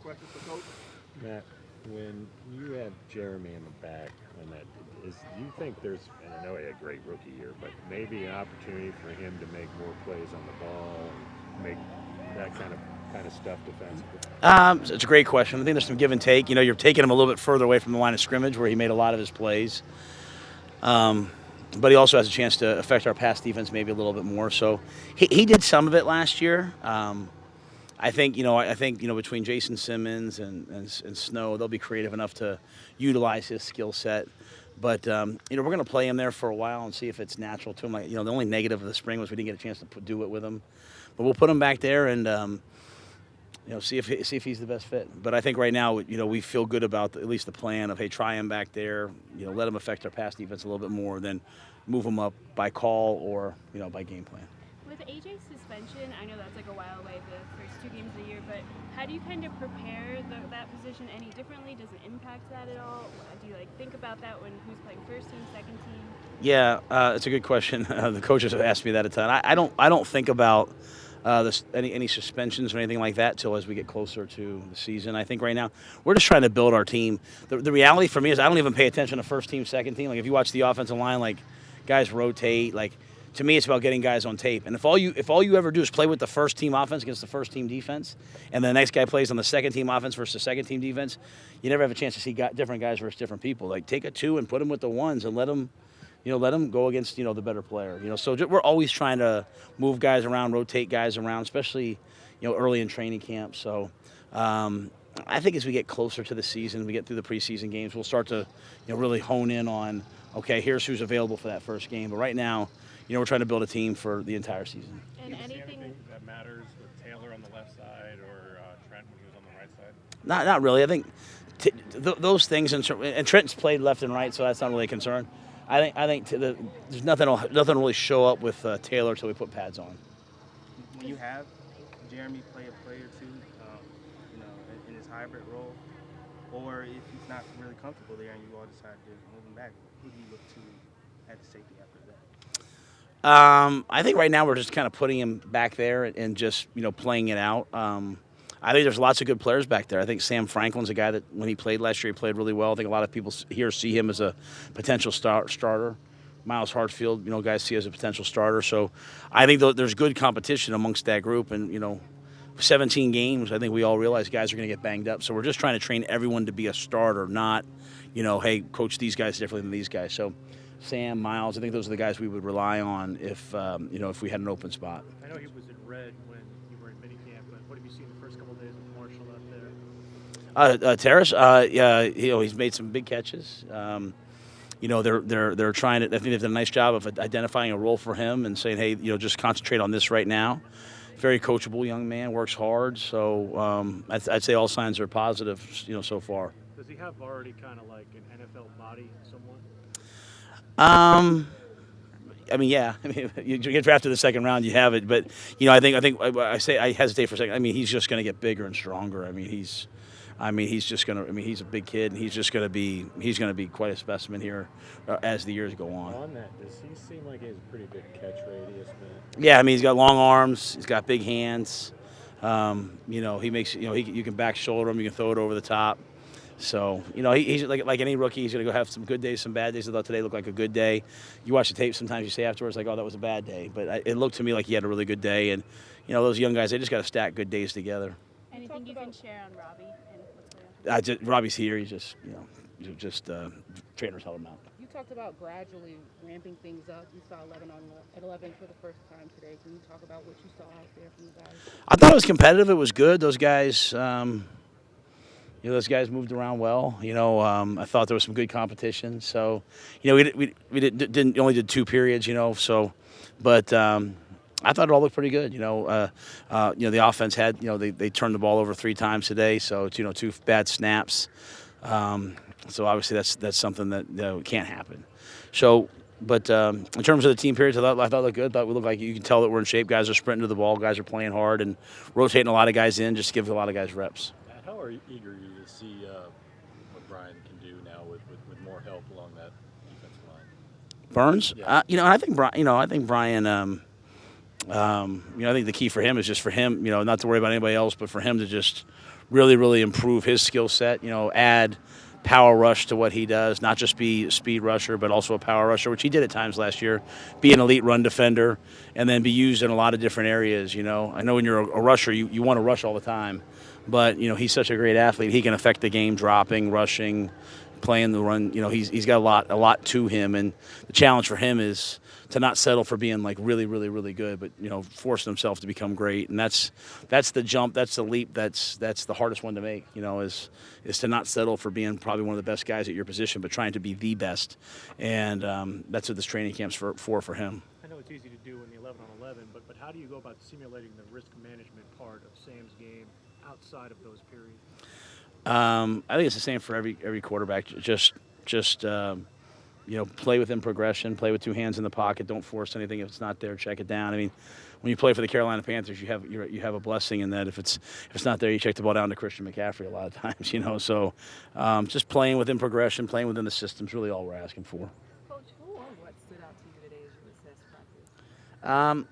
question for Coach. Matt, when you have Jeremy in the back, and do you think there's, and I know he had a great rookie year, but maybe an opportunity for him to make more plays on the ball, and make that kind of stuff defensively? It's a great question. I think there's some give and take. You know, you're taking him a little bit further away from the line of scrimmage where he made a lot of his plays. But he also has a chance to affect our pass defense maybe a little bit more. So he did some of it last year. I think between Jason Simmons and Snow, they'll be creative enough to utilize his skill set. But we're going to play him there for a while and see if it's natural to him. Like, the only negative of the spring was we didn't get a chance to do it with him. But we'll put him back there and see if he's the best fit. But I think right now, we feel good about at least the plan of, hey, try him back there. Let him affect our pass defense a little bit more, then move him up by call or by game plan. With AJ's suspension, I know that's like a while away, the first 2 games of the year, but how do you kind of prepare that position any differently? Does it impact that at all? Do you think about that when who's playing first team, second team? Yeah, it's a good question. The coaches have asked me that a ton. I don't think about any suspensions or anything like that till as we get closer to the season. I think right now we're just trying to build our team. The reality for me is I don't even pay attention to first team, second team. Like if you watch the offensive line, guys rotate. To me, it's about getting guys on tape. And if all you ever do is play with the first team offense against the first team defense, and the next guy plays on the second team offense versus the second team defense, you never have a chance to see different guys versus different people. Take a 2 and put them with the 1s and let them go against the better player. So we're always trying to move guys around, rotate guys around, especially early in training camp. So I think as we get closer to the season, we get through the preseason games, we'll start to really hone in on, okay, here's who's available for that first game. But right now, we're trying to build a team for the entire season. And anything that matters with Taylor on the left side or Trent when he was on the right side? Not really. I think those things, and Trent's played left and right, so that's not really a concern. I think there's nothing will really show up with Taylor until we put pads on. When you have Jeremy play a play or two, in his hybrid role, or if he's not really comfortable there and you all decide to move him back, who do you look to at the safety after that? I think right now we're just kind of putting him back there and just playing it out. I think there's lots of good players back there. I think Sam Franklin's a guy that when he played last year, he played really well. I think a lot of people here see him as a potential starter. Miles Hartsfield, guys see as a potential starter. So I think there's good competition amongst that group. And, 17 games, I think we all realize guys are going to get banged up. So we're just trying to train everyone to be a starter, not, hey, coach these guys differently than these guys. So Sam, Miles, I think those are the guys we would rely on if we had an open spot. I know he was in red when you were in minicamp, but what have you seen the first couple of days with Marshall out there? Terrace, he's made some big catches. They're trying to. I think they've done a nice job of identifying a role for him and saying, hey, just concentrate on this right now. Very coachable young man, works hard. So I'd say all signs are positive, so far. Does he have already kind of like an NFL body somewhat? Yeah. You get drafted in the second round, you have it. But I hesitate for a second. He's just going to get bigger and stronger. He's a big kid, and he's going to be quite a specimen here as the years go on. On that, does he seem like he has a pretty big catch radius? Yeah, he's got long arms, he's got big hands. He makes you can back shoulder him, you can throw it over the top. So he's like any rookie. He's going to go have some good days, some bad days. I thought today looked like a good day. You watch the tape, sometimes you say afterwards, oh, that was a bad day. But it looked to me like he had a really good day. And those young guys, they just got to stack good days together. Anything you can share on Robbie and what's going on? Robbie's here. He's just trainers held him out. You talked about gradually ramping things up. You saw 11 at 11 for the first time today. Can you talk about what you saw out there from the guys? I thought it was competitive. It was good. Those guys. Those guys moved around well. I thought there was some good competition. So, we didn't only did 2 periods. But I thought it all looked pretty good. The offense had they turned the ball over 3 times today. So it's 2 bad snaps. So obviously that's something that can't happen. So. But in terms of the team periods, I thought it looked good. I thought we looked like you can tell that we're in shape. Guys are sprinting to the ball. Guys are playing hard and rotating a lot of guys in just to give a lot of guys reps. How eager are you to see what Brian can do now with more help along that defensive line? Burns, yeah. I think Brian. I think the key for him is just for him, not to worry about anybody else, but for him to just really, really improve his skill set. Add power rush to what he does, not just be a speed rusher, but also a power rusher, which he did at times last year. Be an elite run defender, and then be used in a lot of different areas. I know when you're a rusher, you want to rush all the time, but he's such a great athlete. He can affect the game, dropping, rushing, playing the run. He's got a lot to him, and the challenge for him is to not settle for being like really, really, really good, but forcing himself to become great. And that's the jump, that's the leap, that's the hardest one to make. Is to not settle for being probably one of the best guys at your position, but trying to be the best. And that's what this training camp's for him. I know it's easy to do in the 11 on 11, but how do you go about simulating the risk management part of Sam's game outside of those periods? I think it's the same for every quarterback. Just play within progression, play with two hands in the pocket. Don't force anything if it's not there. Check it down. I mean, when you play for the Carolina Panthers, you have a blessing in that if it's not there, you check the ball down to Christian McCaffrey a lot of times. So just playing within progression, playing within the system is really all we're asking for. Coach, who or what stood out to you today as you assessed practice?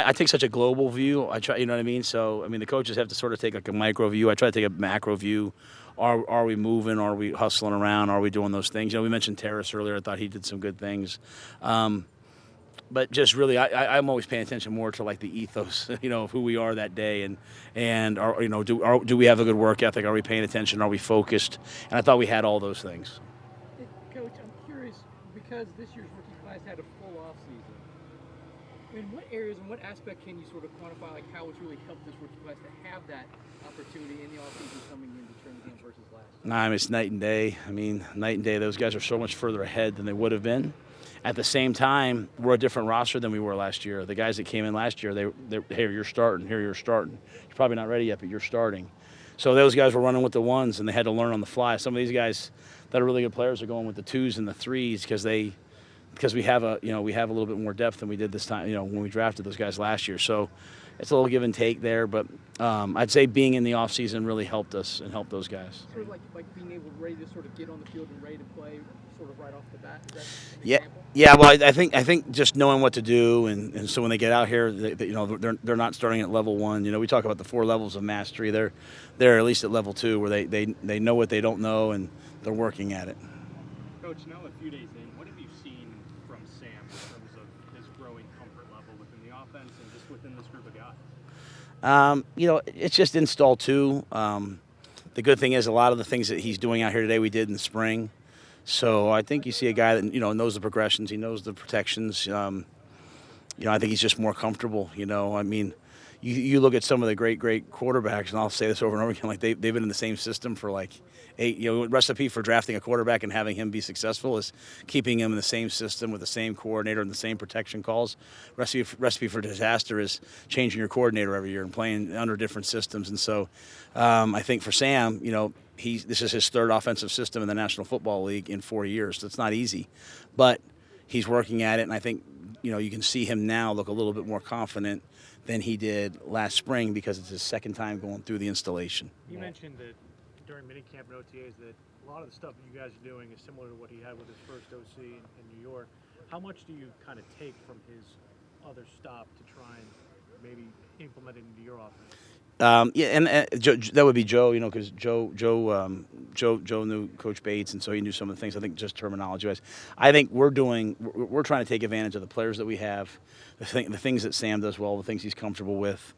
I take such a global view. I try, you know what I mean? So, the coaches have to sort of take like a micro view. I try to take a macro view. Are we moving? Are we hustling around? Are we doing those things? We mentioned Terrace earlier. I thought he did some good things. But just really, I'm always paying attention more to like the ethos, of who we are that day, and do we have a good work ethic? Are we paying attention? Are we focused? And I thought we had all those things. Coach, I'm curious because this year's rookie class had a full off season. In what areas and what aspect can you sort of quantify like how it's really helped this rookie class to have that opportunity in the offseason coming into training camp versus last year? It's night and day. Night and day. Those guys are so much further ahead than they would have been. At the same time, we're a different roster than we were last year. The guys that came in last year, here you're starting, here you're starting. You're probably not ready yet, but you're starting. So those guys were running with the ones, and they had to learn on the fly. Some of these guys that are really good players are going with the twos and the threes because we have a little bit more depth than we did this time. When we drafted those guys last year. So it's a little give and take there, but I'd say being in the off season really helped us and helped those guys. Sort of like being able ready to sort of get on the field and ready to play sort of right off the bat. Is that an example? Yeah. Well, I think just knowing what to do, and so when they get out here, they're not starting at level one. We talk about the 4 levels of mastery. They're at least at level 2, where they know what they don't know and they're working at it. Coach, now a few days in, what have you seen from Sam in terms of his growing comfort level within the offense and just within this group of guys? It's just install 2. The good thing is a lot of the things that he's doing out here today we did in the spring. So I think you see a guy that knows the progressions, he knows the protections. I think he's just more comfortable. You look at some of the great quarterbacks, and I'll say this over and over again, like they've been in the same system for like 8. Recipe for drafting a quarterback and having him be successful is keeping him in the same system with the same coordinator and the same protection calls. Recipe for disaster is changing your coordinator every year and playing under different systems. And so I think for Sam, this is his 3rd offensive system in the National Football League in 4 years. So it's not easy, but he's working at it, and I think you can see him now look a little bit more confident than he did last spring because it's his 2nd time going through the installation. You mentioned that during minicamp and OTAs that a lot of the stuff that you guys are doing is similar to what he had with his first OC in New York. How much do you kind of take from his other stop to try and maybe implement it into your offense? That would be Joe, because Joe knew Coach Bates, and so he knew some of the things. I think just terminology-wise, I think we're trying to take advantage of the players that we have, the things that Sam does well, the things he's comfortable with.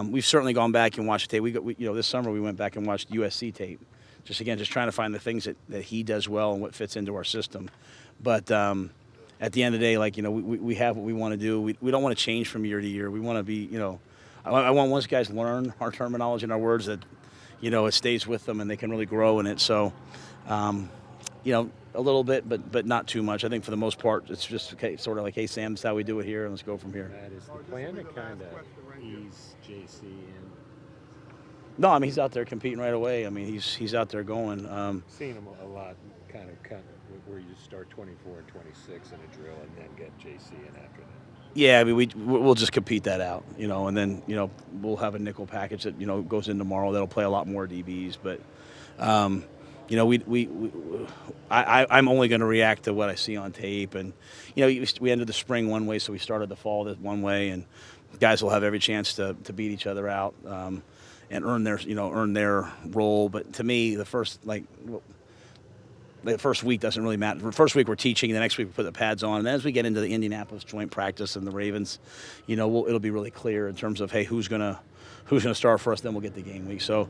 We've certainly gone back and watched tape. This summer we went back and watched USC tape, just trying to find the things that he does well and what fits into our system. But at the end of the day, we have what we want to do. We don't want to change from year to year. We want to be, I want once guys learn our terminology and our words that, it stays with them and they can really grow in it. So, a little bit, but not too much. I think for the most part, it's just sort of like, hey, Sam, this is how we do it here, and let's go from here. That is the plan to kind of ease JC in. No, he's out there competing right away. He's out there going. Seen him a lot, kind of where you start 24 and 26 in a drill and then get JC in after that. Yeah, we'll just compete that out, and then we'll have a nickel package that goes in tomorrow that'll play a lot more DBs, but I'm only going to react to what I see on tape, and we ended the spring one way, so we started the fall one way, and guys will have every chance to beat each other out. earn their role. But to me, the first week doesn't really matter. The first week we're teaching, the next week we put the pads on, and as we get into the Indianapolis joint practice and the Ravens, it'll be really clear in terms of, hey, who's gonna start for us. Then we'll get the game week. So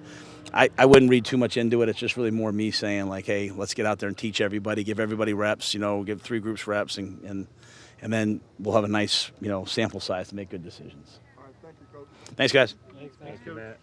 I wouldn't read too much into it. It's just really more me saying, like, hey, let's get out there and teach everybody, give everybody reps. Give 3 groups reps, and then we'll have a nice sample size to make good decisions. All right, thank you, Coach. Thanks, guys. Thanks, Thank you, Matt.